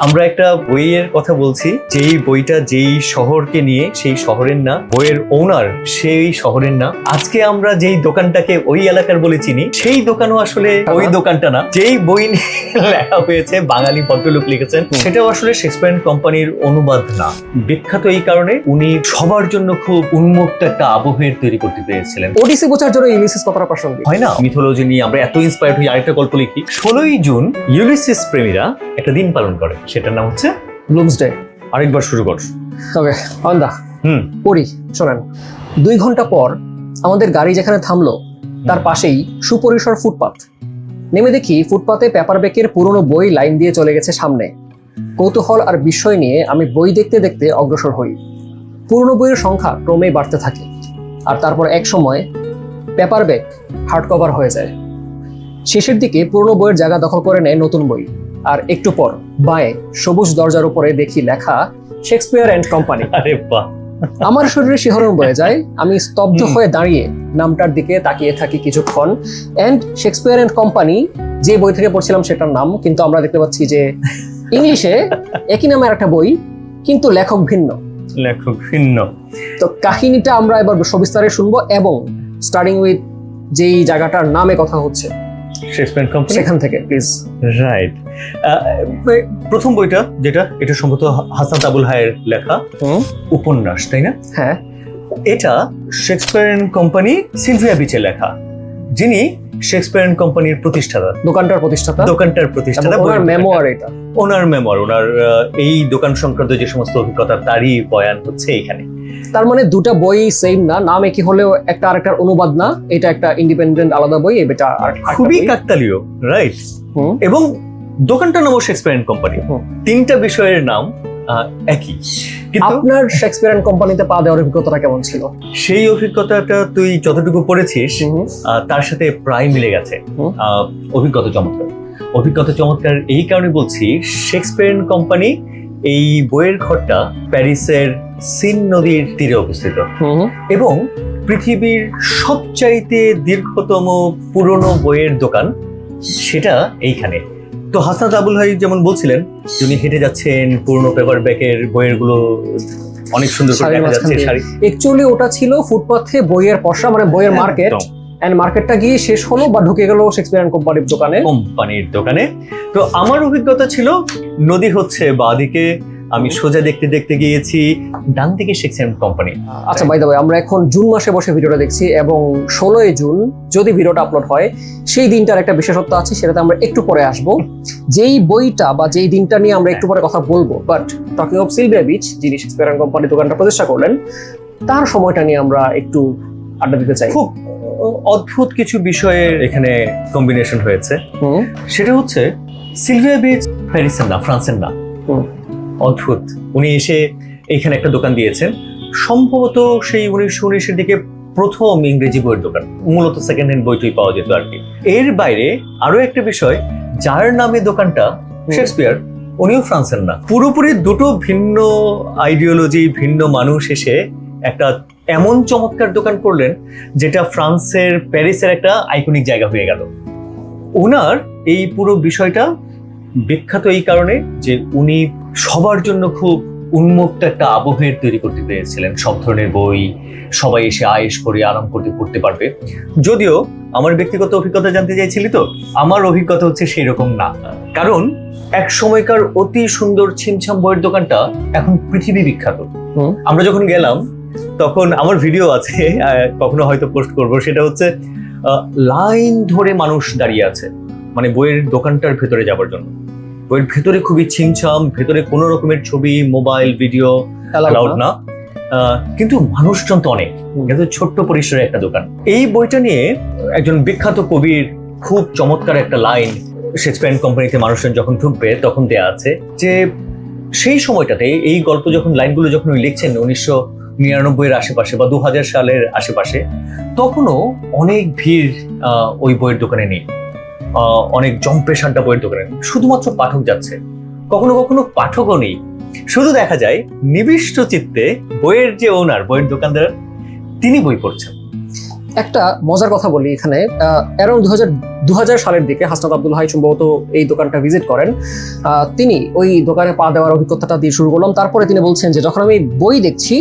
আমরা একটা বইয়ের কথা বলছি, যেই বইটা যেই শহরকে নিয়ে, সেই শহরের না, বইয়ের ওনার সেই শহরের না। আজকে আমরা যেই দোকানটাকে ওই এলাকার বলে চিনি, সেই দোকানও আসলে ওই দোকানটা না। যেই বই নিয়ে লেখা হয়েছে, বাঙালি ভদ্রলোক লিখেছেন, সেটাও আসলে শেক্সপিয়ার কোম্পানির অনুবাদ না। বিখ্যাত এই কারণে উনি সবার জন্য খুব উন্মুক্ত একটা আবহের তৈরি করতে পেরেছিলেন। ওডিসি বোঝার জন্য ইউলিসিস কতটা প্রাসঙ্গিক হয় না? মিথোলজি নিয়ে আমরা এত ইন্সপায়ার্ড হই, আরেকটা গল্প লিখি। 16ই জুন ইউলিসিস প্রেমীরা একটা দিন পালন করে, সেটার নাম হচ্ছে ব্লুমসডে। আরেকবার শুরু কর। ওকে অন্দা পড়ি, শোনেন। 2 ঘন্টা পর আমাদের গাড়ি যেখানে থামলো তার পাশেই সুপরিসর ফুটপাত। নেমে দেখি ফুটপাতে পেপার ব্যাগের পুরনো বই লাইন দিয়ে চলে গেছে সামনে। কৌতূহল আর বিস্ময় নিয়ে আমি বই দেখতে দেখতে অগ্রসর হই। পুরনো বইয়ের সংখ্যা ক্রমেই বাড়তে থাকে, আর তারপর এক সময় পেপার ব্যাগ হার্ড কভার হয়ে যায়। শেষের দিকে পুরনো বইয়ের জায়গা দখল করে নেয় নতুন বই। আর একটু পর বাঁয়ে সবুজ দরজার উপরে দেখি লেখা শেক্সপিয়ার অ্যান্ড কোম্পানি। আরে বাহ! আমার শরীরে শিহরণ বয়ে যায়। আমি স্তব্ধ হয়ে দাঁড়িয়ে নামটার দিকে তাকিয়ে থাকি কিছুক্ষণ। অ্যান্ড শেক্সপিয়ার অ্যান্ড কোম্পানি যে বই থেকে পড়ছিলাম সেটার নাম, কিন্তু আমরা দেখতে পাচ্ছি যে ইংলিশে একই নামের একটা বই, কিন্তু লেখক ভিন্ন। লেখক ভিন্ন। তো কাহিনীটা আমরা এবার সবিস্তারে শুনবো, এবং স্টার্টিং উইথ যেই জায়গাটার নামে কথা হচ্ছে শেক্সপিয়ার কোম্পানি, সেখান থেকে প্লিজ। রাইট। প্রথম বইটা যেটা, এটা সম্ভবত হাসান আবুল হায়ের লেখা উপন্যাস, তাই না? হ্যাঁ, এটা শেক্সপিয়ার কোম্পানি সিলভিয়া বিচের লেখা, যিনি শেক্সপিয়ার কোম্পানির প্রতিষ্ঠাতা, দোকানটার প্রতিষ্ঠাতা। ওনার মেমোয়ার এটা, ওনার মেমোয়ার, ওনার এই দোকান সংক্রান্ত যে সমস্ত অভিজ্ঞতা তারই বয়ান হচ্ছে এইখানে। তার মানে দুটা বই সেম না, নাম একই হলেও একটা আরেকটার অনুবাদ না। এটা একটা ইন্ডিপেন্ডেন্ট আলাদা বই, এটা খুবই কাকতালীয়, রাইট? এবং দোকানটার নামও শেক্সপিয়ার কোম্পানি। তিনটা বিষয়ের নাম একই। কিন্তু আপনার শেক্সপিয়ার কোম্পানিতে পা দেওয়ার অভিজ্ঞতাটা কেমন ছিল? সেই অভিজ্ঞতাটা তুই যতটুকু পড়েছিস তার সাথে প্রায় মিলে গেছে। অভিজ্ঞতা চমৎকার এই কারণে বলছি, শেক্সপিয়ার কোম্পানি এই বইয়ের ঘরটা প্যারিসের সিন নদীর তীরে অবস্থিত, এবং পৃথিবীর সবচাইতে দীর্ঘতম পুরনো বইয়ের দোকান সেটা এইখানে। তো হাসনাত আবুল হাই যেমন বলছিলেন, উনি হেঁটে যাচ্ছেন, পুরনো পেপার ব্যাগের বইয়ের গুলো অনেক সুন্দর করে দেখা যাচ্ছে সারি। অ্যাকচুয়ালি ওটা ছিল ফুটপাথে বইয়ের পসরা, মানে বইয়ের মার্কেট। এন্ড মার্কেটটা গিয়ে শেষ হলো বা ঢুকে গেল শেক্সপিয়ার কোম্পানির দোকানে। তো আমার অভিজ্ঞতা ছিল, নদী হচ্ছে বাঁদিকে, আমি সোজা দেখতে দেখতে গিয়েছি, ডান দিকে শেক্সপিয়ার কোম্পানি। আচ্ছা, বাই দ্য ওয়ে, আমরা এখন জুন মাসে বসে ভিডিওটা দেখছি, এবং 16ই জুন যদি ভিডিওটা আপলোড হয়, সেই দিনটার একটা বিশেষত্ব আছে, সেটাতে আমরা একটু পরে আসবো। যেই বইটা বা যেই দিনটা নিয়ে আমরা একটু পরে কথা বলবো, but talking of Sylvia beach, যিনি শেক্সপিয়ার কোম্পানি দোকানটা প্রতিষ্ঠা করলেন, তার সময়টা নিয়ে আমরা একটু আড্ডা দিতে চাই। খুব অদ্ভুত কিছু বিষয়ের এখানে কম্বিনেশন হয়েছে। সেটা হচ্ছে সিলভিয়া বিচ প্যারিসের না, ফ্রান্সের না। অদ্ভুত। উনি এসে এইখানে একটা দোকান দিয়েছেন, সম্ভবত সেই 1919-এর দিকে প্রথম ইংরেজি বইয়ের দোকান, মূলত সেকেন্ড হ্যান্ড বইটই পাওয়া যেত আর কি। এর বাইরে আরো একটা বিষয়, যার নামে দোকানটা শেক্সপিয়ার, উনিও ফ্রান্সের না। পুরোপুরি দুটো ভিন্ন আইডিওলজি, ভিন্ন মানুষ এসে একটা এমন চমৎকার দোকান করলেন, যেটা ফ্রান্সের প্যারিসের একটা আইকনিক জায়গা হয়ে গেল। ওনার এই পুরো বিষয়টা বিখ্যাত এই কারণে যে উনি সবার জন্য খুব উন্মুক্ত একটা আবহের তৈরি করতে পেরেছিলেন। সব ধরনের বই সবাই এসে আয়েশ করে আরাম করতে পড়তে পারবে। যদিও আমার ব্যক্তিগত অভিজ্ঞতা জানতে চাইছিলি, তো আমার অভিজ্ঞতা হচ্ছে সেই রকম না। কারণ এক সময়কার অতি সুন্দর ছিমছাম বইয়ের দোকানটা এখন পৃথিবী বিখ্যাত। আমরা যখন গেলাম তখন আমার ভিডিও আছে, কখনো হয়তো পোস্ট করব, সেটা হচ্ছে লাইন ধরে মানুষ দাঁড়িয়ে আছে, মানে বইয়ের দোকানটার ভেতরে যাবার জন্য। বইয়ের ভেতরে খুবই ছিমছাম, ভেতরে কোনো রকমের ছবি, মোবাইল, ভিডিও অ্যালাউড না, কিন্তু মানুষজন তো অনেক। কিন্তু ছোট্ট পরিসরে একটা দোকান। এই বইটা নিয়ে একজন বিখ্যাত কবির খুব চমৎকার একটা লাইন শেক্সপিয়ার কোম্পানিতে মানুষজন যখন ঢুকবে তখন দেয়া আছে, যে সেই সময়টাতে এই গল্প যখন, লাইনগুলো যখন উনি লিখছেন 1999-এর আশেপাশে বা 2000 সালের আশেপাশে, তখনও অনেক ভিড় ওই বইয়ের দোকানে নেই, অনেক জম্পেশাড্ডা বইয়ের দোকানে, শুধুমাত্র পাঠক যাচ্ছে, কখনো কখনো পাঠকও নেই। শুধু দেখা যায় নিবিষ্ট চিত্তে বইয়ের যে ওনার, বইয়ের দোকানদার, তিনি বই পড়ছেন। একটা মজার কথা বলি এখানে, অ্যারাউন্ড 2000 সালের দিকে হাসনাত আব্দুল হাই সম্ভবত এই দোকানটা ভিজিট করেন। তিনি ওই দোকানে পা দেওয়ার অভিজ্ঞতাটা দিয়ে শুরু করলাম। তারপরে তিনি বলছেন যে যখন আমি বই দেখছি,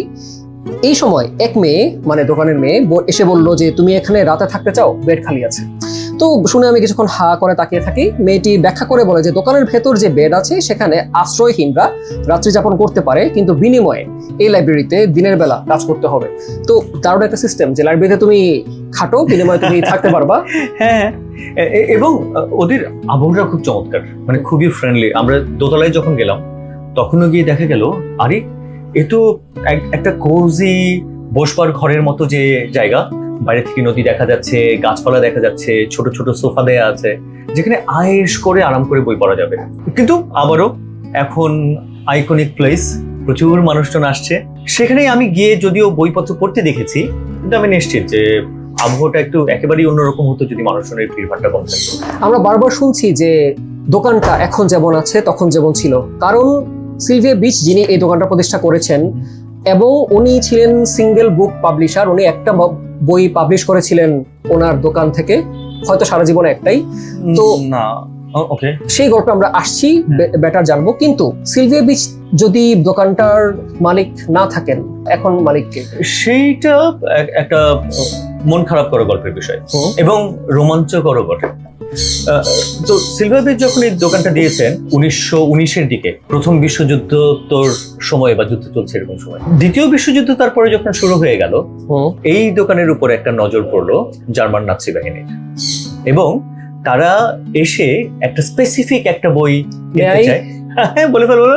এই সময় এক মেয়ে, মানে দোকানের মেয়ে এসে বলল যে তুমি এখানে রাতে থাকতে চাও, বেড খালি আছে। তো শুনে আমি কিছুক্ষণ হা করে তাকিয়ে থাকি। মেয়েটি ব্যাখ্যা করে বলে যে দোকানের ভেতর যে বেড আছে সেখানে আশ্রয়হীনরা রাত্রি যাপন করতে পারে, কিন্তু বিনিময়ে এই লাইব্রেরিতে দিনের বেলা কাজ করতে হবে। তো দারুণ একটা সিস্টেম যে লাইব্রেরিতে তুমি খাটো, বিনিময়ে তুমি থাকতে পারবা। হ্যাঁ, এবং ওদের আবহাওয়া খুব চমৎকার, মানে খুবই ফ্রেন্ডলি। আমরা দোতলায় যখন গেলাম তখনও গিয়ে দেখা গেল আরে এ তো একটা কোজি বসবার ঘরের মতো যে জায়গা, বাইরে থেকে নদী দেখা যাচ্ছে, গাছপালা দেখা যাচ্ছে, ছোট ছোট সোফা দেয়া আছে, যেখানে আয়েশ করে আরাম করে বই পড়া যাবে। কিন্তু আবারও এখন আইকনিক প্লেস, প্রচুর মানুষজন আসছে। সেখানে আমি গিয়ে যদিও বইপত্র পড়তে দেখেছি, কিন্তু আমি নিশ্চিত যে আবহাওয়াটা একটু একেবারেই অন্যরকম হতো যদি মানুষজনের ভিড়ভাড়টা কম থাকতো। আমরা বারবার শুনছি যে দোকানটা এখন যেমন আছে তখন যেমন ছিল, কারণ সিলভিয়া বিচ যিনি এই দোকানটা প্রতিষ্ঠা করেছেন এবং উনি ছিলেন সিঙ্গেল বুক পাবলিশার। উনি একটা বই পাবলিশ করেছিলেন ওনার দোকান থেকে, হয়তো সারা জীবনে একটাই। তো না, ওকে, সেই গল্পে আমরা আসছি, বেটার জানবো। কিন্তু সিলভিয়া বিচ যদি দোকানটার মালিক না থাকেন, এখন মালিককে? সেইটা একটা মন খারাপ করা গল্পের বিষয় এবং রোমাঞ্চকর বটে। তো সিলভিয়া বিচ যখন এই দোকানটা দিয়েছেন 1919-এর দিকে, প্রথম বিশ্বযুদ্ধ তোর সময় বা যুদ্ধ চলছে এরকম সময়, দ্বিতীয় বিশ্বযুদ্ধ তারপরে যখন শুরু হয়ে গেল, এই দোকানের উপর একটা নজর পড়লো জার্মান নাৎসি বাহিনীর, এবং তারা এসে একটা স্পেসিফিক একটা বই নিতে চায়। হ্যাঁ, বলে ফেলবো।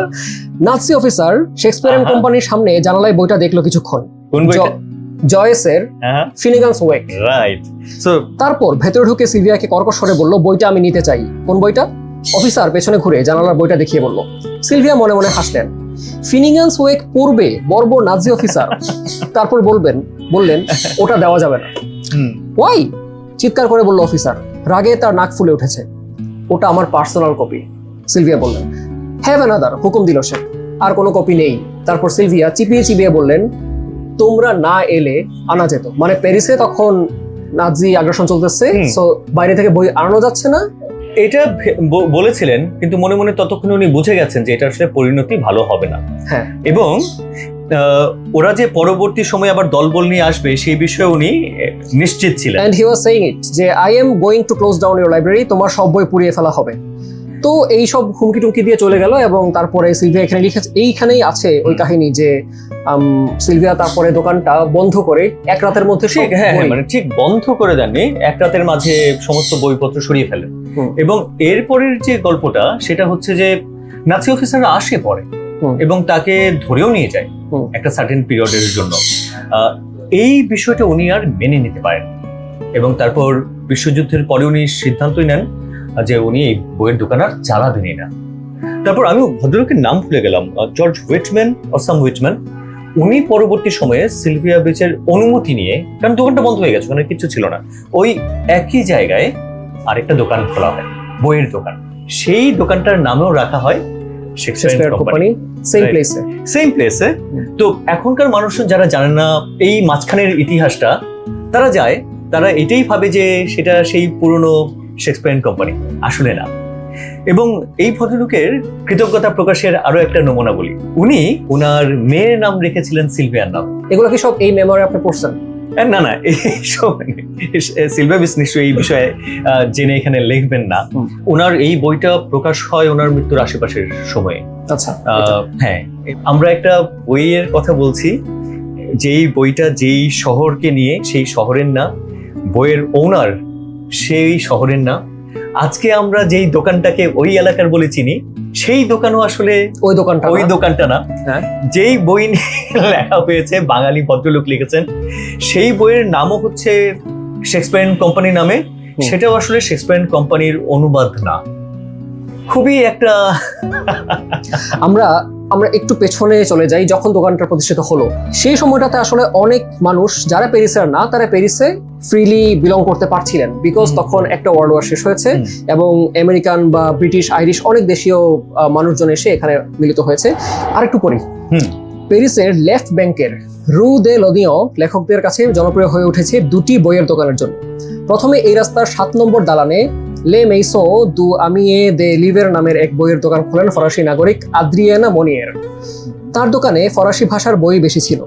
নাৎসি অফিসার শেক্সপিয়ার কোম্পানির সামনে জানালায় বইটা দেখলো কিছুক্ষণ, কোন বইটা? জয়েসের ফিনিগানস ওয়েক। রাইট। সো তারপর ভেতরে ঢুকে সিলভিয়াকে কর্কশ স্বরে বলল, বইটা আমি নিতে চাই। কোন বইটা? অফিসার পেছনে ঘুরে জানালার বইটা দেখিয়ে বলল। সিলভিয়া মনে মনে হাসলেন। ফিনিগানস ওয়েক পড়বে বর্বর নাৎসি অফিসার। তারপর বললেন ওটা দেওয়া যাবে না। ওয়াই? চিৎকার করে বলল অফিসার। রাগে তার নাক ফুলে উঠেছে। ওটা আমার পার্সোনাল কপি। সিলভিয়া বললেন। হ্যাভ অ্যানাদার, হুকুম দিল সে। আর কোনো কপি নেই। তারপর সিলভিয়া চিবিয়ে বললেন, তোমরা না এলে আনা যেত। মানে প্যারিসে তখন নাৎসি আগ্রাসন চলতেছে, সো বাইরে থেকে বই আনানো যাচ্ছে না। এটা বলেছিলেন, কিন্তু মনে মনে ততক্ষণে উনি বুঝে গেছেন যে এটা আসলে পরিণতি ভালো হবে না। হ্যাঁ, এবং ওরা যে পরবর্তী সময় আবার দলবল নিয়ে আসবে সেই বিষয়ে উনি নিশ্চিত ছিলেন। এন্ড হি ওয়াজ সেইং ইট যে I am going to close down your library, তোমার সব বই পুড়িয়ে ফেলা হবে। তো এই সব হুমকি টুমকি দিয়ে চলে গেল, এবং তারপরে সিলভিয়া এখানে লিখেছে, এইখানেই আছে ওই কাহিনী যে সিলভিয়া তারপরে দোকানটা বন্ধ করে এক রাতের মধ্যে, হ্যাঁ, মানে ঠিক বন্ধ করে দেননি, এক রাতের মাঝে সমস্ত বইপত্র সরিয়ে ফেলেন। এবং এরপরের যে গল্পটা সেটা হচ্ছে যে নাৎসি অফিসাররা আসে পড়ে এবং তাকে ধরেও নিয়ে যায় একটা সার্টেন পিরিয়ডের জন্য। এই বিষয়টা উনি আর মেনে নিতে পারেন, এবং তারপর বিশ্বযুদ্ধের পরে উনি সিদ্ধান্তই নেন যে উনি এই বইয়ের দোকান আর চালাবেনই না। তারপর আমি ভদ্রলোকের নাম ভুলে গেলাম, জর্জ হুইটম্যান অসাম হুইটম্যান। উনি পরবর্তী সময়ে সিলভিয়া বিচের অনুমতি নিয়ে, কারণ দোকানটা বন্ধ হয়ে গেছে, ওখানে কিছু ছিল না, ওই একই জায়গায় আরেকটা দোকান খোলা হয়, বইয়ের দোকান। সেই দোকানটার নামেও রাখা হয় শেক্সপিয়ার কোম্পানি, সেম প্লেসে। তো এখনকার মানুষজন যারা জানেন না এই মাঝখানের ইতিহাসটা, তারা যায়, তারা এটাই ভাবে যে সেটা সেই পুরনো শেক্সপিয়ার কোম্পানি, আসলে না। এবং এই ভদ্রলোকের কৃতজ্ঞতা প্রকাশের আরো একটা নমুনা বলি, উনি ওনার মেয়ের নাম রেখেছিলেন সিলভিয়ার নাম। এগুলো কি সব এই মেমোরি আপনি পড়ছেন? না, এইসব সিলভিয়া বিচ নিশ্চয়ই এই বিষয়ে জেনে এখানে লিখবেন না। ওনার এই বইটা প্রকাশ হয় ওনার মৃত্যুর আশেপাশের সময়ে। আচ্ছা, হ্যাঁ, আমরা একটা বইয়ের কথা বলছি, যেই বইটা যেই শহরকে নিয়ে, সেই শহরের না, বইয়ের ওনার সেই শহরের না। আজকে আমরা যেই দোকানটাকে ওই এলাকার বলে চিনি, সেই দোকানও আসলে ওই দোকানটা না। যেই বই লেখা হয়েছে, বাঙালি ভদ্রলোক লিখেছেন, সেই বইয়ের নামও হচ্ছে শেক্সপিয়ার কোম্পানি নামে, সেটাও আসলে শেক্সপিয়ার কোম্পানির অনুবাদ না। খুবই একটা আমরা একটু পেছনে চলে যাই, যখন দোকানটা প্রতিষ্ঠিত হলো সেই সময়টাতে আসলে অনেক মানুষ যারা প্যারিসের না, তারা প্যারিসে ফ্রিলি বিলং করতে পারছিলেন, বিকজ তখন একটা ওয়ার্ল্ড ওয়ার শেষ হয়েছে এবং আমেরিকান বা ব্রিটিশ, আইরিশ অনেক দেশীয় মানুষজন এসে এখানে মিলিত হয়েছে। আরেকটু পরে প্যারিসের লেফট ব্যাংকের রু দে লদিও লেখকদের কাছে জনপ্রিয় হয়ে উঠেছে দুটি বইয়ের দোকানের জন্য। প্রথমে এই রাস্তার 7 নম্বর দালানে লে মেইসো দু আমিয়ে দে লিভের নামের এক বইয়ের দোকান খোলেন ফরাসি নাগরিক আদ্রিয়ানা মনিয়ের। তার দোকানে ফরাসি ভাষার বই বেশি ছিল।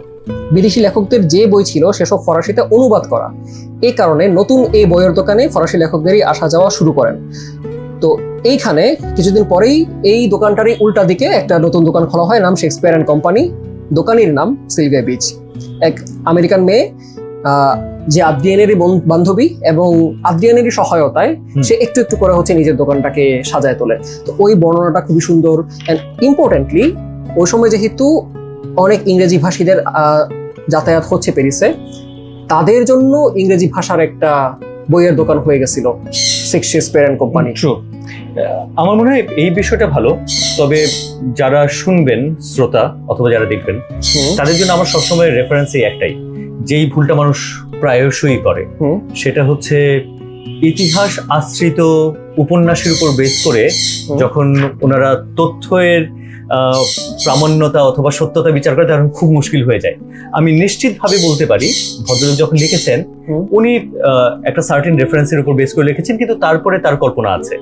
বিদেশি লেখকদের যে বই ছিল সেসব ফরাসিতে অনুবাদ করা। এই কারণে নতুন এই বইয়ের দোকানে ফরাসি লেখকদেরই আসা যাওয়া শুরু করেন। তো এইখানে কিছুদিন পরেই এই দোকানটারই উল্টা দিকে একটা নতুন দোকান খোলা হয়, নাম শেক্সপিয়ার অ্যান্ড কোম্পানি। দোকানির নাম সিলভিয়া বিচ, এক আমেরিকান মেয়ে যে আদ্রিয়ানেরই বান্ধবী, এবং আদ্রিয়ানেরই সহায়তায় সে একটু একটু করে হচ্ছে নিজের দোকানটাকে সাজায় তোলে। তো ওই বর্ণনাটা খুবই সুন্দর। অ্যান্ড ইম্পর্টেন্টলি ওই সময় যেহেতু অনেক ইংরেজি ভাষীদের যাতায়াত হচ্ছে প্যারিসে, তাদের জন্য ইংরেজি ভাষার একটা বইয়ের দোকান হয়ে গেছিল শেক্সপিয়ার অ্যান্ড কোম্পানি। আমার মনে হয় এই বিষয়টা ভালো, তবে যারা শুনবেন শ্রোতা অথবা যারা দেখবেন তাদের জন্য আমার সবসময় রেফারেন্সই একটাই, যেই ভুলটা মানুষ প্রায়শই করে, সেটা হচ্ছে ইতিহাস আশ্রিত উপন্যাসের উপর বেস করে যখন ওনারা তথ্যের প্রামাণ্যতা অথবা সত্যতা বিচার করে তখন খুব মুশকিল হয়ে যায়। আমি নিশ্চিতভাবে বলতে পারি ভদ্রলোক যখন লিখেছেন উনি একটা সার্টেন রেফারেন্সের উপর বেস করে লিখেছেন, কিন্তু তারপরে তার কল্পনা আছে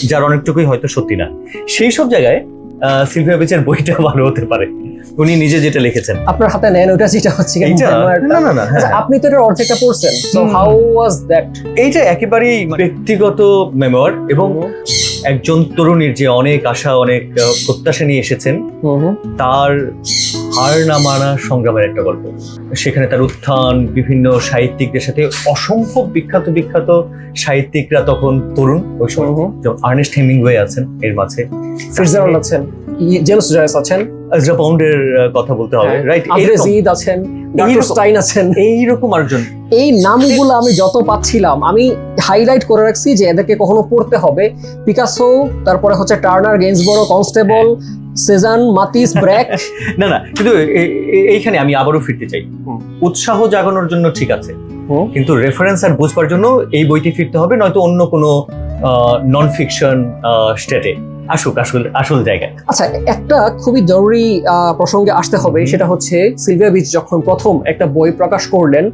যার অনেকটুকুই হয়তো সত্যি না। সেই সব জায়গায় সিলভিয়া বিচের বইটা ভালো হতে পারে, উনি নিজে যেটা লিখেছেন। আপনার হাতে নেন ওটা, যেটা হচ্ছে না, আপনি তো এটার অর্ধেকটা পড়ছেন, সো হাউ ওয়াজ দ্যাট? এইটা একেবারেই ব্যক্তিগত মেমোয়ার এবং একজন তরুণীর যে অনেক আশা অনেক প্রত্যাশা নিয়ে এসেছেন তার হার না মানা সংগ্রামের একটা গল্প। সেখানে তার উত্থান, বিভিন্ন সাহিত্যিকদের সাথে অসংখ্য বিখ্যাত সাহিত্যিকরা তখন তরুণ ওই সময়, যেমন আর্নেস্ট হেমিংওয়ে আছেন এর মাঝে, ফিটজেরাল্ড আছেন, জেমস জয়েস আছেন, এজরা পাউন্ডের কথা বলতে হবে, রাইট, আদ্রেজিদ আছেন, ডক্টর স্টাইন আছেন, এইরকম আরেকজন। এই নামগুলো আমি যত পাচ্ছিলাম আমি হাইলাইট করে রাখছি যে এদেরকে কখনো পড়তে হবে। পিকাসো, তারপরে হচ্ছে টার্নার, গেন্সবরো, কনস্টেবল, সেজান, মাতিস, ব্র্যাক। না কিন্তু এইখানে আমি আবারও ফিরতে চাই। উৎসাহ জাগানোর জন্য ঠিক আছে, কিন্তু রেফারেন্স আর বুঝবার জন্য এই বইটি ফিরতে হবে, নয়তো অন্য কোনো নন ফিকশন স্টেটে আসুক আসল জায়গায়। আচ্ছা, একটা খুবই জরুরি প্রসঙ্গে আসতে হবে, সেটা হচ্ছে সিলভিয়া বিচ যখন প্রথম একটা বই প্রকাশ করলেন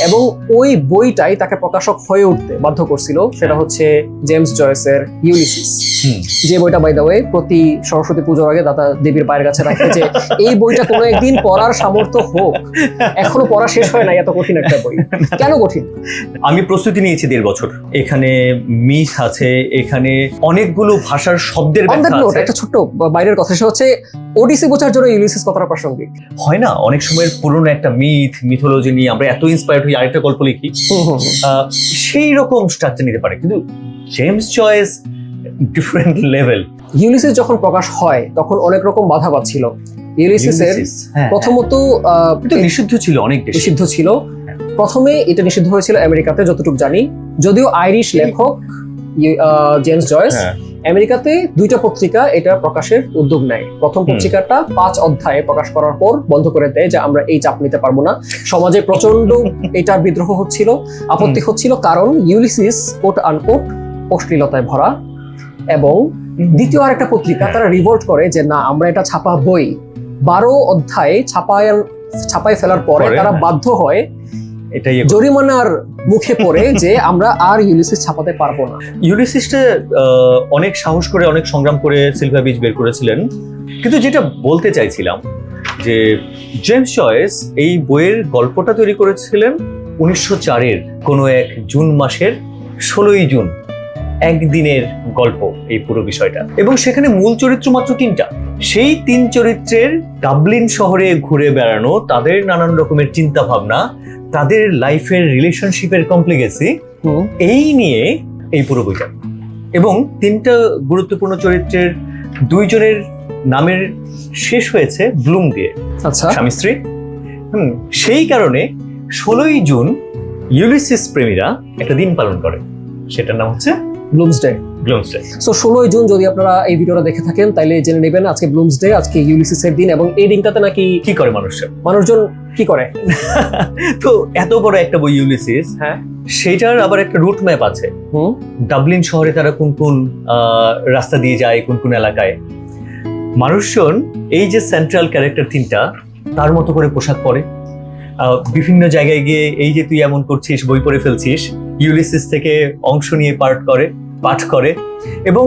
এবং ওই বইটাই তাকে প্রকাশক হয়ে উঠতে বাধ্য করছিল, সেটা হচ্ছে জেমস জয়েসের ইউলিসিস। যে বইটা বাই দ্য ওয়ে প্রতি সরস্বতী পুজোর আগে দাদা দেবীর পায়ের কাছে রাখে যে এই বইটা কোনো একদিন পড়ার সামর্থ্য হোক। এখনো পড়া শেষ হয় না, এত কঠিন একটা বই। কেন কঠিন? আমি প্রস্তুতি নিয়েছি 1.5 বছর। এখানে মিথ আছে, এখানে অনেকগুলো ভাষার শব্দের একটা ছোট্ট বাইরের কথা, সে হচ্ছে ওডিসি বোঝার জন্য ইউলিসিস কতটা প্রাসঙ্গিক হয় না? অনেক সময় পুরনো একটা মিথোলজি নিয়ে আমরা এত ইন্সপায়ার্ড হই, আরেকটা গল্প লিখি, সেই রকম স্ট্রাকচার নিতে পারে, কিন্তু James Joyce different level. Ulysses যখন প্রকাশ হয় তখন অনেক রকম বাধা পাচ্ছিল। ইউলিসিসের প্রথমত নিষিদ্ধ ছিল, অনেক নিষিদ্ধ ছিল। প্রথমে এটা নিষিদ্ধ হয়েছিল আমেরিকাতে যতটুকু জানি, যদিও আইরিশ লেখক জেমস জয়েস আমেরিকাতে 2টা পত্রিকা এটা প্রকাশের উদ্যোগ নেয়। প্রথম পত্রিকাটা 5 অধ্যায়ে প্রকাশ করার পর বন্ধ করে দেয় যে আমরা এই চাপ নিতে পারবো না। সমাজে প্রচন্ড এটার বিদ্রোহ হচ্ছিল, আপত্তি হচ্ছিল, কারণ ইউলিসিস কোট আনকোট অশ্লীলতায় ভরা। এবং দ্বিতীয় আরেকটা পত্রিকা তারা রিভোল্ট করে যে না, আমরা এটা ছাপা বই। 12 অধ্যায়ে ছাপায় ফেলার পরে তারা বাধ্য হয় জরিমানার মুখে পড়ে যে আমরা আর ইউলিসিস ছাপাতে পারবো না। ইউলিসিসটা অনেক সাহস করে, অনেক সংগ্রাম করে সিলভিয়া বিচ বের করেছিলেন। কিন্তু যেটা বলতে চাইছিলাম যে জেমস জয়েস এই বইয়ের গল্পটা তৈরি করেছিলেন 1904-এর কোনো এক জুন মাসের 16ই জুন, একদিনের গল্প এই পুরো বিষয়টা। এবং সেখানে মূল চরিত্র মাত্র 3টা। সেই 3 চরিত্রের ডাবলিন শহরে ঘুরে বেড়ানো, তাদের নানান রকমের চিন্তা ভাবনা, তাদের লাইফের রিলেশনশিপের কমপ্লিকেসি, এই নিয়ে এই পুরো বইটা। এবং 3টা গুরুত্বপূর্ণ চরিত্রের 2 জনের নামের শেষ হয়েছে ব্লুম দিয়ে, আচ্ছা, স্বামী স্ত্রী। সেই কারণে 16ই জুন ইউলিসিস প্রেমীরা একটা দিন পালন করে, সেটার নাম হচ্ছে ব্লুমসডে। সো 16ই জুন যদি আপনারা এই ভিডিওটা দেখে থাকেন তাহলে জেনে নেবেন আজকে ব্লুমসডে, আজকে ইউলিসিসের দিন। এবং এই দিনটাতে নাকি কি করে মানুষজন কি করে তো এত বড় একটা বই ইউলিসিস, সেটার আবার একটা রুট ম্যাপ আছে। ডাবলিন শহরে তারা কোন কোন রাস্তা দিয়ে যায়, কোন কোন এলাকায়। মানুষজন এই যে সেন্ট্রাল ক্যারেক্টার 3টা, তার মতো করে পোশাক পরে, বিভিন্ন জায়গায় গিয়ে এই যে তুই এমন করছিস, বই পড়ে ফেলছিস, ইউলিসিস থেকে অংশ নিয়ে পাঠ করে এবং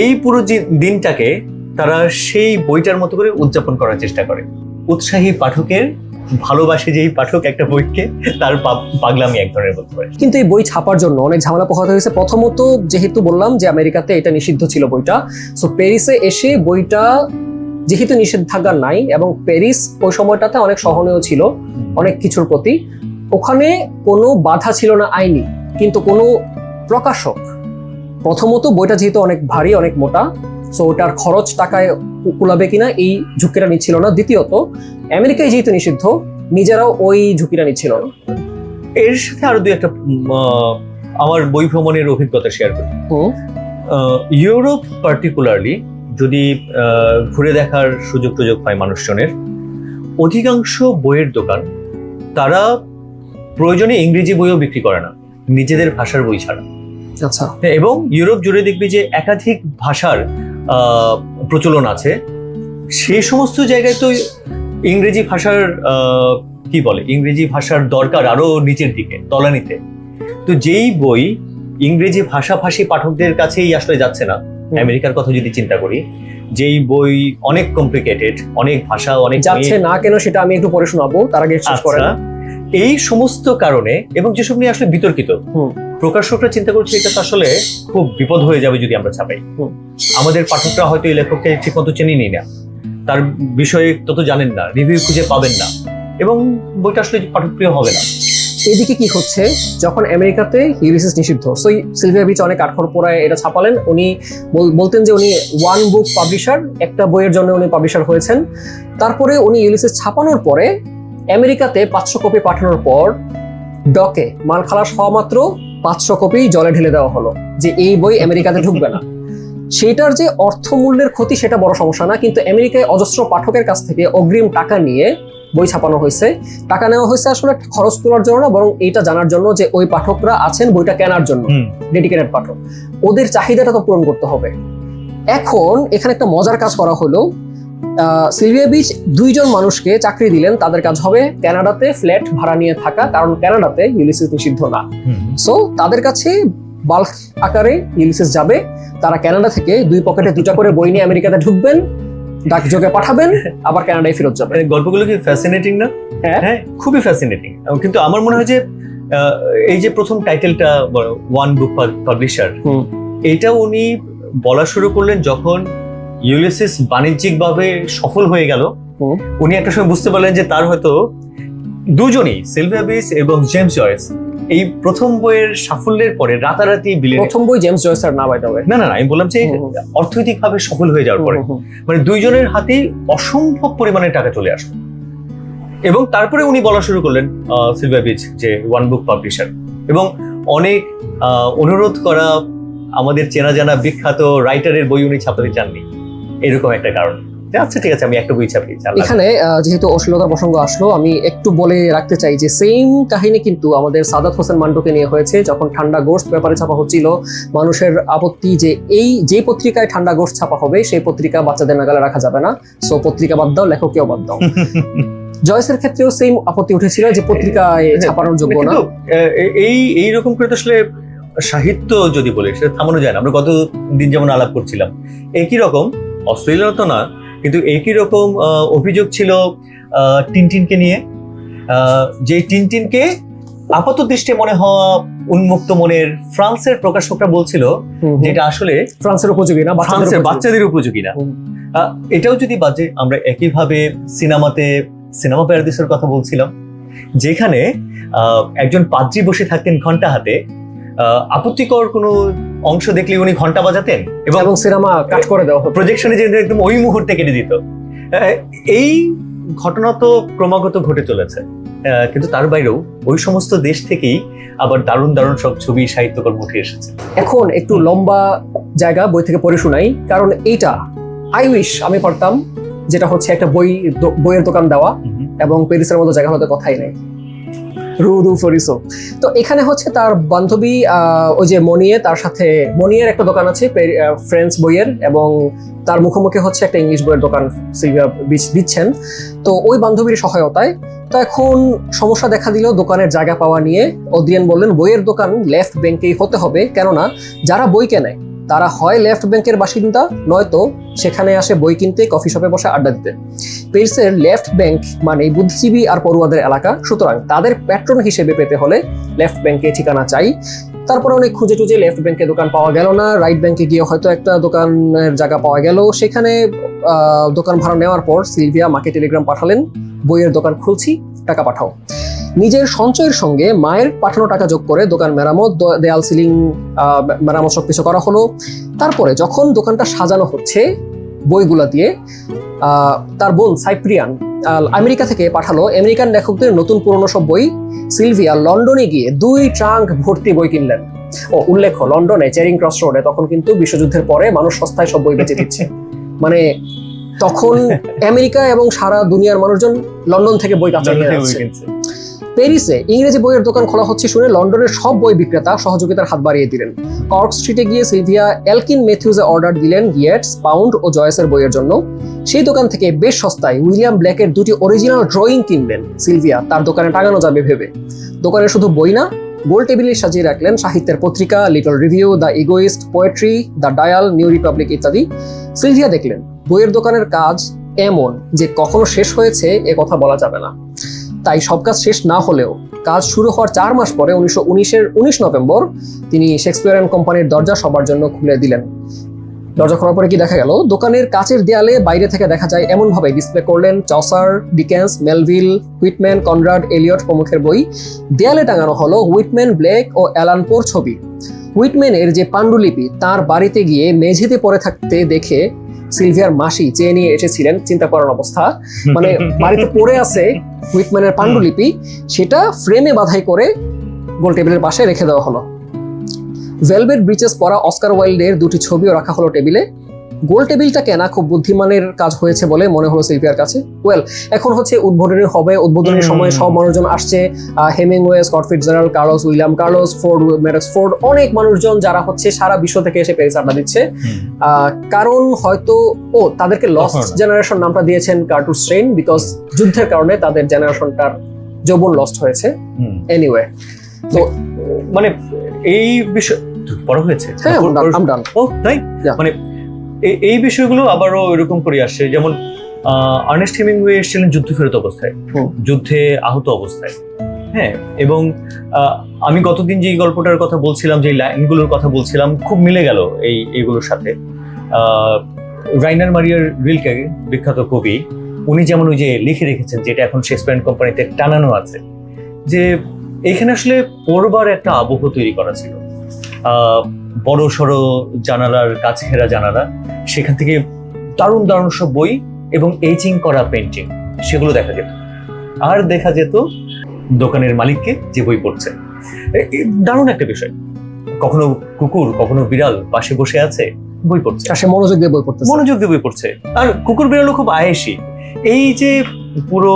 এই পুরো দিনটাকে তারা সেই বইটার মতো করে উদযাপন করার চেষ্টা করে। উৎসাহী পাঠকের ভালোবাসে যেই পাঠক একটা বইকে, তার পাগলামি এক ধরনের বলতে পারে। কিন্তু এই বই ছাপার জন্য অনেক ঝামেলা পোহাতে হয়েছে। প্রথমত যেহেতু বললাম যে আমেরিকাতে এটা নিষিদ্ধ ছিল বইটা, সো প্যারিসে এসে বইটা যেহেতু নিষেধাজ্ঞা নাই এবং প্যারিস ওই সময়টাতে অনেক সহনীয় ছিল অনেক কিছুর প্রতি, ওখানে কোনো বাধা ছিল না আইনি। কিন্তু কোনো প্রকাশক, প্রথমত বইটা যেহেতু অনেক ভারী অনেক মোটা, সো ওটার খরচ টাকায় কুলাবে কিনা এই ঝুঁকিটা নিচ্ছিল না। দ্বিতীয়ত আমেরিকায় যেহেতু নিষিদ্ধ, নিজেরাও ওই ঝুঁকিটা নিচ্ছিল না। এর সাথে আরো দুই একটা আমার বই ভ্রমণের অভিজ্ঞতা শেয়ার করি। ইউরোপ পার্টিকুলারলি যদি ঘুরে দেখার সুযোগ হয় মানুষজনের, অধিকাংশ বইয়ের দোকান তারা প্রয়োজনে ইংরেজি বইও বিক্রি করে না, নিজেদের ভাষার বই ছাড়া। আচ্ছা। এবং ইউরোপ জুড়ে দেখবি যে একাধিক ভাষার প্রচলন আছে। সেই সমস্ত জায়গায় তো ইংরেজি ভাষার ইংরেজি ভাষার দরকার আরো নিচের দিকে, তলানিতে। তো যেই বই ইংরেজি ভাষাভাষী পাঠকদের কাছেই আসলে যাচ্ছে না, আমেরিকার কথা যদি চিন্তা করি, যেই বই অনেক কমপ্লিকেটেড, অনেক ভাষা, অনেক যাচ্ছে না কেন সেটা আমি একটু পরে শোনাবো, তার আগে শেষ করেন। এই সমস্ত কারণে এবং যেসব নিয়ে আসলে বিতর্কিত, প্রকাশকরা চিন্তা করছে এটা তো আসলে খুব বিপদ হয়ে যাবে যদি আমরা ছাপাই। আমাদের পাঠকরা হয়তো এই লেখককে ঠিক মতো চেনেনি না, তার বিষয়ে তত জানেন না, রিভিউ খুঁজে পাবেন না, এবং বইটা আসলে পাঠকপ্রিয় হবে না। এদিকে কি হচ্ছে, যখন আমেরিকাতে ইউলিসিস নিষিদ্ধ, সো সিলভিয়া বিচ অনেক কাঠখড় পোড়ায় এটা ছাপালেন। উনি বলতেন যে উনি ওয়ান বুক পাবলিশার, একটা বইয়ের জন্য উনি পাবলিশার হয়েছেন। তারপরে উনি ইউলিসিস ছাপানোর পরে আমেরিকাতে 500 কপি পাঠানোর পর ডকে মাল খালাস হওয়া মাত্র 500 কপি জলে ঢেলে দেওয়া হলো যে এই বই আমেরিকাতে ঢুকবে না। সেটার যে অর্থমূল্যের ক্ষতি সেটা বড় সমস্যা না, কিন্তু আমেরিকায় অজস্র পাঠকের কাছ থেকে অগ্রিম টাকা নিয়ে বই ছাপানো হয়েছে। টাকা নেওয়া হয়েছে আসলে খরচ তোলার জন্য না, বরং এইটা জানার জন্য যে ওই পাঠকরা আছেন বইটা কেনার জন্য, ডেডিকেটেড পাঠক, ওদের চাহিদাটা তো পূরণ করতে হবে। এখন এখানে একটা মজার কাজ করা হলো, সিলভিয়া বিচ 2 জন মানুষকে চাকরি দিলেন, তাদের কাজ হবে কানাডাতে ফ্ল্যাট ভাড়া নিয়ে থাকা, কারণ কানাডাতে ইউলিসিস নিষিদ্ধ না। সো তাদের কাছে বাল্ক আকারে ইউলিসিস যাবে, তারা কানাডা থেকে 2 পকেটে 2টা করে বই নিয়ে আমেরিকাতে ঢুকবেন, ডাকযোগে পাঠাবেন, আবার কানাডায় ফেরত যাবেন। গল্পগুলো কি ফ্যাসিনেটিং না? হ্যাঁ, খুবই ফ্যাসিনেটিং। কিন্তু আমার মনে হয় যে এই যে প্রথম টাইটেলটা ওয়ান বুক পাবলিশার, এটা উনি বলা শুরু করলেন যখন ইউলিসিস বাণিজ্যিকভাবে সফল হয়ে গেল। উনি একটা সময় বুঝতে পারলেন যে তার হয়তো দুজনেই, সিলভিয়া বিচ এবং জেমস জয়েস, এই প্রথম বইয়ের সাফল্যের পরে রাতারাতি প্রথম বই জেমস জয়েসের না বাইতে হবে না, আমি বললাম যে অর্থনৈতিকভাবে সফল হয়ে যাওয়ার পরে মানে দুইজনের হাতেই অসম্ভব পরিমাণে টাকা চলে আসলো। এবং তারপরে উনি বলা শুরু করলেন সিলভিয়া বিচ যে ওয়ান বুক পাবলিশার, এবং অনেক অনুরোধ করা আমাদের চেনা জানা বিখ্যাত রাইটারের বই উনি ছাপাতে চাননি, এরকম একটা কারণ। আচ্ছা ঠিক আছে, আমি একটা বই ছাপি। এখানে যেহেতু অশ্লীলতার প্রসঙ্গ আসলো, আমি একটু বলে রাখতে চাই যে সেম কাহিনী কিন্তু আমাদের সাদাত হোসেন মান্টুকে নিয়ে হয়েছে। যখন ঠান্ডা গোস্ট পেপারে ছাপা হচ্ছিল, মানুষের আপত্তি যে এই যে পত্রিকায় ঠান্ডা গোস্ট ছাপা হবে সেই পত্রিকা বাচ্চাদের নাগালে রাখা যাবে না, সো পত্রিকা বাদ দাও, লেখককেও বাদ দাও। জয়েসের ক্ষেত্রেও সেম আপত্তি উঠেছিল যে পত্রিকায় ছাপানোর যোগ্য না। এই রকম করে তো আসলে সাহিত্য যদি বলি সেটা থামানো যায় না। আমরা গত দিন যেমন আলাপ করছিলাম, একই রকম অশ্লীলতা না, কিন্তু একই রকম অভিযোগ ছিল টিনটিনকে নিয়ে, যে টিনটিনকে আপাত দৃষ্টি মনে হওয়া উন্মুক্ত মনের ফ্রান্সের প্রকাশকরা বলছিল যেটা আসলে ফ্রান্সের উপযোগী না, বাচ্চাদের উপযোগী না। এটাও যদি বাজে, আমরা একইভাবে সিনেমা প্যারাদিসের কথা বলছিলাম, যেখানে একজন পাদ্রী বসে থাকতেন ঘন্টা হাতে, আপত্তিকর কোনো অংশ দেখলে উনি ঘন্টা বাজাতেন এবং সিনেমা কাট করে দেওয়া হতো, প্রজেকশনে যে একদম ওই মুহূর্তে কেটে দিত। এই ঘটনা তো ক্রমাগত ঘটে চলেছে, কিন্তু তার বাইরেও ওই সমস্ত দেশ থেকেই আবার দারুণ দারুণ সব ছবি সাহিত্যকর্ম উঠে এসেছে। এখন একটু লম্বা জায়গা বই থেকে পড়ে শোনাই, কারণ এইটা আই উইশ আমি পারতাম, যেটা হচ্ছে একটা বইয়ের দোকান দেওয়া, এবং প্যারিসের মতো জায়গা হতে কথাই নেই। তো এখানে হচ্ছে তার বান্ধবী ওই যে মনিয়ে, তার সাথে মনিয়ের একটা দোকান আছে ফ্রেঞ্চ বইয়ের, এবং তার মুখোমুখি হচ্ছে একটা ইংলিশ বইয়ের দোকান সিলভিয়া বিচ দিচ্ছেন। তো ওই বান্ধবীর সহায়তায় তো এখন সমস্যা দেখা দিল দোকানের জায়গা পাওয়া নিয়ে। ওদ্রিয়ান বললেন বইয়ের দোকান লেফট ব্যাংকেই হতে হবে, কেননা যারা বই কেনে তারা হয় লেফট ব্যাংকের বাসিন্দা, নয়তো সেখানে আসে বই কিনতে, কফি শপে বসে আড্ডা দিতে। প্যারিসের লেফট ব্যাংক মানে বুদ্ধিজীবী আর পড়ুয়াদের এলাকা, সুতরাং তাদের প্যাট্রন হিসেবে পেতে হলে লেফট ব্যাংকে ঠিকানা চাই। তারপরে অনেক খুঁজে টুজে লেফট ব্যাংকে দোকান পাওয়া গেল না, রাইট ব্যাংকে গিয়ে হয়তো একটা দোকানের জায়গা পাওয়া গেল। সেখানে দোকান ভাড়া নেওয়ার পর সিলভিয়া মাকে টেলিগ্রাম পাঠালেন, বইয়ের দোকান খুলছি, টাকা পাঠাও। নিজের সঞ্চয়ের সঙ্গে মায়ের পাঠানো টাকা যোগ করে দোকান মেরামত, দেয়াল সিলিং মেরামত সবকিছু করা হলো। তারপরে যখন দোকানটা সাজানো হচ্ছে বইগুলা দিয়ে, তার বোন সাইপ্রিয়ান আমেরিকা থেকে পাঠালো আমেরিকান লেখকদের নতুন পুরনো সব বই। সিলভিয়া লন্ডনে গিয়ে 2 ট্রাঙ্ক ভর্তি বই কিনলেন। ও উল্লেখ্য, লন্ডনে চেরিং ক্রস রোডে তখন কিন্তু বিশ্বযুদ্ধের পরে মানুষ সস্তায় সব বই বেচে দিচ্ছে। মানে তখন আমেরিকা এবং সারা দুনিয়ার মানুষজন লন্ডন থেকে বই কাছে নিয়ে যাচ্ছে। প্যারিসে ইংরেজি বইয়ের দোকান খোলা হচ্ছে শুনে লন্ডনের সব বই বিক্রেতা সহযোগিতার হাত বাড়িয়ে দিলেন। কর্ক স্ট্রিটে গিয়ে সিলভিয়া এলকিন ম্যাথিউজে অর্ডার দিলেন ইয়েটস, পাউন্ড ও জয়েসের বইয়ের জন্য। সেই দোকান থেকে বেশ সস্তায় উইলিয়াম ব্ল্যাকের 2টি অরিজিনাল ড্রয়িং কিনলেন সিলভিয়া, তার দোকানে টাঙানো যাবে ভেবে। দোকানে শুধু বই না, গোল টেবিলে সাজিয়ে রাখলেন সাহিত্যের পত্রিকা, Little Review, The Egoist, Poetry, The Dial, New Republic ইত্যাদি। সিলভিয়া দেখলেন বইয়ের দোকানের কাজ এমন যে কখনো শেষ হয়েছে এ কথা বলা যাবে না। তাই সব কাজ শেষ না হলেও কাজ শুরু হওয়ার 4 মাস পরে 1919-এর 19 নভেম্বর তিনি শেক্সপিয়ার অ্যান্ড কোম্পানির দরজা সবার জন্য খুলে দিলেন। দরজা খোলার পরে কি দেখা গেল, দোকানের কাচের দেয়ালে বাইরে থেকে দেখা যায় এমন ভাবে ডিসপ্লে করলেন Chaucer, Dickens, Melville, Whitman, Conrad, Eliot প্রমুখের বই। দেয়ালে টাঙানো হলো হুইটম্যান, ব্লেক ও অ্যালান পোর ছবি। হুইটম্যানের যে পাণ্ডুলিপি তার বাড়িতে গিয়ে মেঝেতে পড়ে থাকতে দেখে সিলভিয়ার মাসি চেয়ে নিয়ে এসেছিলেন, চিন্তা করার অবস্থা। মানে বাড়িতে পড়ে আছে হুইটম্যানের পাণ্ডুলিপি, সেটা ফ্রেমে বাধাই করে গোল টেবিলের পাশে রেখে দেওয়া হলো। ভেলভেট ব্রিচেস পরা অস্কার ওয়াইল্ডের 2টি ছবিও রাখা হলো টেবিলে। গোল টেবিলটা কেনা খুব বুদ্ধিমানের কাজ হয়েছে বলে মনে হলো সিলভিয়ার কাছে। এখন হচ্ছে উদ্বোধনী হবে, উদ্বোধনীর সময় সব মানুষজন আসছে, Hemingway, Scott Fitzgerald, Carlos William Carlos, Ford, Marek's Ford, অনেক মানুষজন যারা হচ্ছে সারা বিশ্ব থেকে এসে প্যারিস আড্ডা দিচ্ছে। কারণ হয়তো তাদেরকে লস্ট জেনারেশন নামটা দিয়েছেন কার্টুস স্ট্রেইন, বিকজ যুদ্ধের কারণে তাদের জেনারেশনটার যৌবন লস্ট হয়েছে। এনিওয়ে, তো মানে এই বিষয় বড় হয়েছে। হ্যাঁ, I'm done. তাই মানে এই বিষয়গুলো আবারও এরকম করে আসছে, যেমন আর্নেস্ট হেমিংওয়ে এসেছিলেন যুদ্ধ ফেরত অবস্থায়, যুদ্ধে আহত অবস্থায়। হ্যাঁ, এবং আমি গতদিন যে গল্পটার কথা বলছিলাম, যে লাইনগুলোর কথা বলছিলাম, খুব মিলে গেল এইগুলোর সাথে। রাইনার মারিয়ার রিলকে, বিখ্যাত কবি, উনি যেমন ওই যে লিখে রেখেছেন, যেটা এখন শেক্সপিয়ার অ্যান্ড কোম্পানিতে টানানো আছে, যে এইখানে আসলে পড়বার একটা আবহ তৈরি করা ছিল। বড় সড়ো জানালার, কাছ ঘেরা জানালা, সেখান থেকে দারুণ দারুণ সব বই এবং এইচিং করা পেন্টিং, সেগুলো দেখা যেত। আর দেখা যেত দোকানের মালিককে যে বই পড়ছে। দারুণ একটা বিষয়। কখনো কুকুর, কখনো বিড়াল পাশে বসে আছে, বই পড়ছে, সে মনোযোগ দিয়ে বই পড়ছে। আর কুকুর বিড়ালও খুব আয়েসি। এই যে পুরো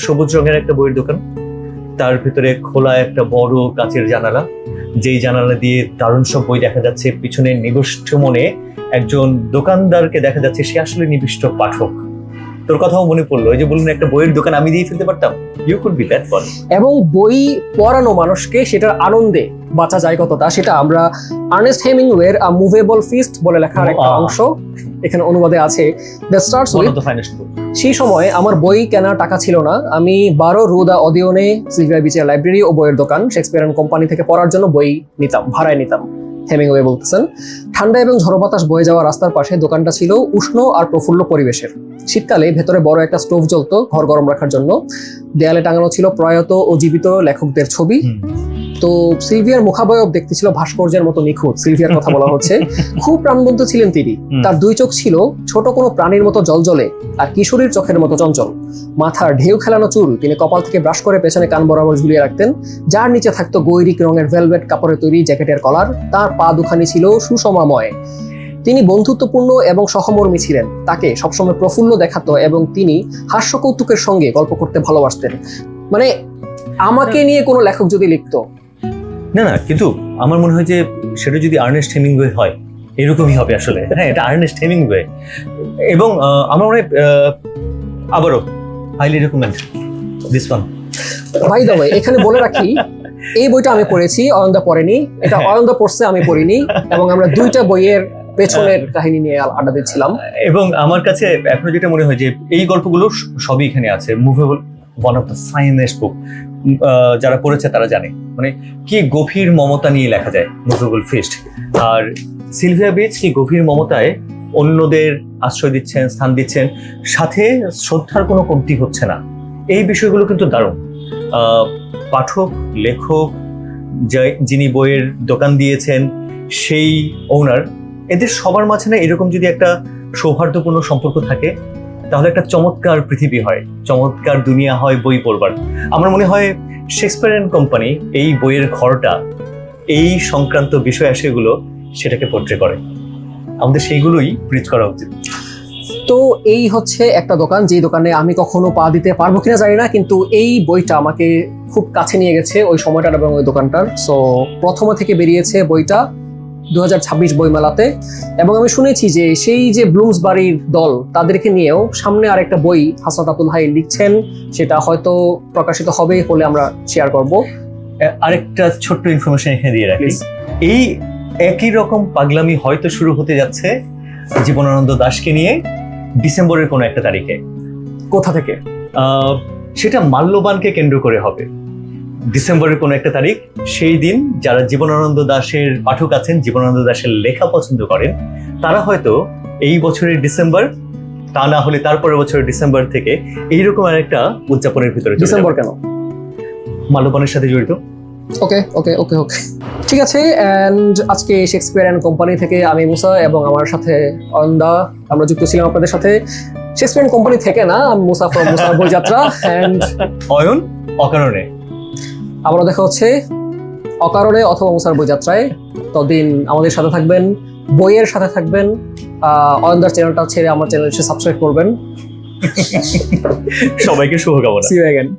সবুজ রঙের একটা বইয়ের দোকান, তার ভিতরে খোলা একটা বড় কাচের জানালা, যেই জানালা দিয়ে দারুণ সব বই দেখা যাচ্ছে। পিছনে নিবিষ্ট মনে একজন দোকানদারকে দেখা যাচ্ছে, সে আসলে নিবিষ্ট পাঠক। তোর কথাও মনে পড়লো, ওই যে বললেন একটা বইয়ের দোকান আমি দিয়ে ফেলতে পারতাম। You could be that fun. এবং বই পড়ানো মানুষকে সেটার আনন্দে বাঁচা যায় কতটা, সেটা আমরা আর্নেস্ট হেমিংওয়ের আ মুভেবল ফিস্ট বলে লেখার একটা অংশ এখানে অনুবাদে আছে। দ্য স্টার্টস উইথ, সেই সময় আমার বই কেনার টাকা ছিল না। আমি 12 রু দা অদিওনে সিলভিয়া বিচের লাইব্রেরি ও বইয়ের দোকান শেক্সপিয়ার অ্যান্ড কোম্পানি থেকে পড়ার জন্য বই নিতাম, ভাড়ায় নিতাম। হেমিংওয়ে বলতেছেন, ঠান্ডা এবং ঝড়ো বাতাস বয়ে যাওয়া রাস্তার পাশে দোকানটা ছিল উষ্ণ আর প্রফুল্ল পরিবেশের। শীতকালে ভেতরে বড় একটা স্টোভ জ্বলতো ঘর গরম রাখার জন্য। দেয়ালে টাঙানো ছিল প্রয়াত ও জীবিত লেখকদের ছবি। তো সিলভিয়ার মুখাবয়ব দেখতে ছিল ভাস্কর্যের মতো নিখুঁত। সিলভিয়ার কথা বলা হচ্ছে। খুব প্রাণবন্ত ছিলেন তিনি। তার 2 চোখ ছিল ছোট কোনো প্রাণীর মতো জলজলে আর কিশোরীর চোখের মতো চঞ্চল। মাথার ঢেউ খেলানো চুল তিনি কপাল থেকে ব্রাশ করে পেছনে কান বরাবর ঝুলিয়ে রাখতেন, যার নিচে থাকতো গৈরিক রঙের ভেলভেট কাপড়ে তৈরি জ্যাকেটের কলার। তার পা দুখানি ছিল সুষমাময়। তিনি বন্ধুত্বপূর্ণ এবং সহমর্মী ছিলেন। তাকে সবসময় প্রফুল্ল দেখাতো এবং তিনি হাস্য কৌতুকের সঙ্গে গল্প করতে ভালোবাসতেন। মানে আমাকে নিয়ে কোনো লেখক যদি লিখতো, না, কিন্তু আমার মনে হয় যে সেটা যদি আর্নেস্ট হেমিংওয়ে হয়, এরকমই হবে আসলে। হ্যাঁ, এটা আর্নেস্ট হেমিংওয়ে। এবং আমার মনে হয় আবারও highly recommend this one. By the way, এখানে বলে রাখি এই বইটা আমি পড়েছি, অয়নদা পড়েনি। এটা অয়নদা পড়ছে, আমি পড়িনি। এবং আমরা দুইটা বইয়ের পেছনের কাহিনী নিয়ে আড্ডা দিচ্ছিলাম। এবং আমার কাছে এখনো যেটা মনে হয় যে এই গল্পগুলো সবই এখানে আছে। Movable, one of the finest book. যারা পড়েছে তারা জানে মানে কি গভীর মমতা নিয়ে লেখা যায় মুভেবল ফিস্ট। আর সিলভিয়া বেটস কি গভীর মমতায় অন্যদের আশ্রয় দিচ্ছেন, স্থান দিচ্ছেন, সাথে শ্রদ্ধার কোনো কমতি হচ্ছে না। এই বিষয়গুলো কিন্তু দারুণ। পাঠক, লেখক, যিনি বইয়ের দোকান দিয়েছেন, সেই ওনার, এদের সবার মাঝখানে এরকম যদি একটা সৌহার্দ্যপূর্ণ সম্পর্ক থাকে তাহলে একটা চমৎকার পৃথিবী হয়, চমৎকার দুনিয়া হয় বই পড়বার। আমার মনে হয় শেক্সপিয়ার অ্যান্ড কোম্পানি এই বইয়ের ঘরটা, এই সংক্রান্ত বিষয় আশয়গুলো সেটাকে পোর্ট্রে করে। আমাদের সেইগুলোই ব্রিজ করা উচিত। তো এই হচ্ছে একটা দোকান, যে দোকানে আমি কখনো পা দিতে পারবো কিনা জানি না, কিন্তু এই বইটা আমাকে খুব কাছে নিয়ে গেছে ওই সময়টা এবং ওই দোকানটার। সো প্রথম থেকে বেরিয়েছে বইটা 2026 বইমেলাতে। এবং আমি শুনেছি যে সেই যে ব্লুমসবারির দল, তাদেরকে নিয়েও সামনে আরেকটা বই হাসনাত আব্দুল হাই লিখছেন, সেটা হয়তো প্রকাশিত হবে, হলে আমরা শেয়ার করব। আরেকটা ছোট্ট ইনফরমেশন এখানে দিয়ে রাখি। এই একই রকম পাগলামি হয়তো শুরু হতে যাচ্ছে জীবনানন্দ দাশকে নিয়ে ডিসেম্বরের কোনো একটা তারিখে। কোথা থেকে? সেটা মাল্যবানকে কেন্দ্র করে হবে। ডিসেম্বরের কোনো একটা তারিখ, সেই দিন যারা জীবনানন্দ দাশের পাঠক আছেন, জীবনানন্দ দাশের লেখা পছন্দ করেন, তারা হয়তো এই বছরের ডিসেম্বর, তা না হলে তারপরের বছরের ডিসেম্বর থেকে এইরকম একটা উদযাপনের ভিতরে চলে ডিসেম্বর যাবে। কেন? মাল্যবানের সাথে জড়িত। ওকে ওকে ওকে ওকে, ঠিক আছে। অ্যান্ড আজকে শেক্সপিয়ার অ্যান্ড কোম্পানি থেকে আমি মুসা এবং আমার সাথে অয়নদা, আমরা যুক্ত ছিলাম আপনাদের সাথে। শেক্সপিয়ার অ্যান্ড কোম্পানি থেকে না, আমি মুসা ফ্রম মুসার বইযাত্রা। অ্যান্ড অয়ন অকারণে। আবারও দেখা হচ্ছে অকারণে অথবা মুসার বইযাত্রায়। ততদিন আমাদের সাথে থাকবেন, বইয়ের সাথে থাকবেন। অয়নদার চ্যানেলটা ছেড়ে আমার চ্যানেল সাবস্ক্রাইব করবেন। সবাইকে শুভকামনা। See you again.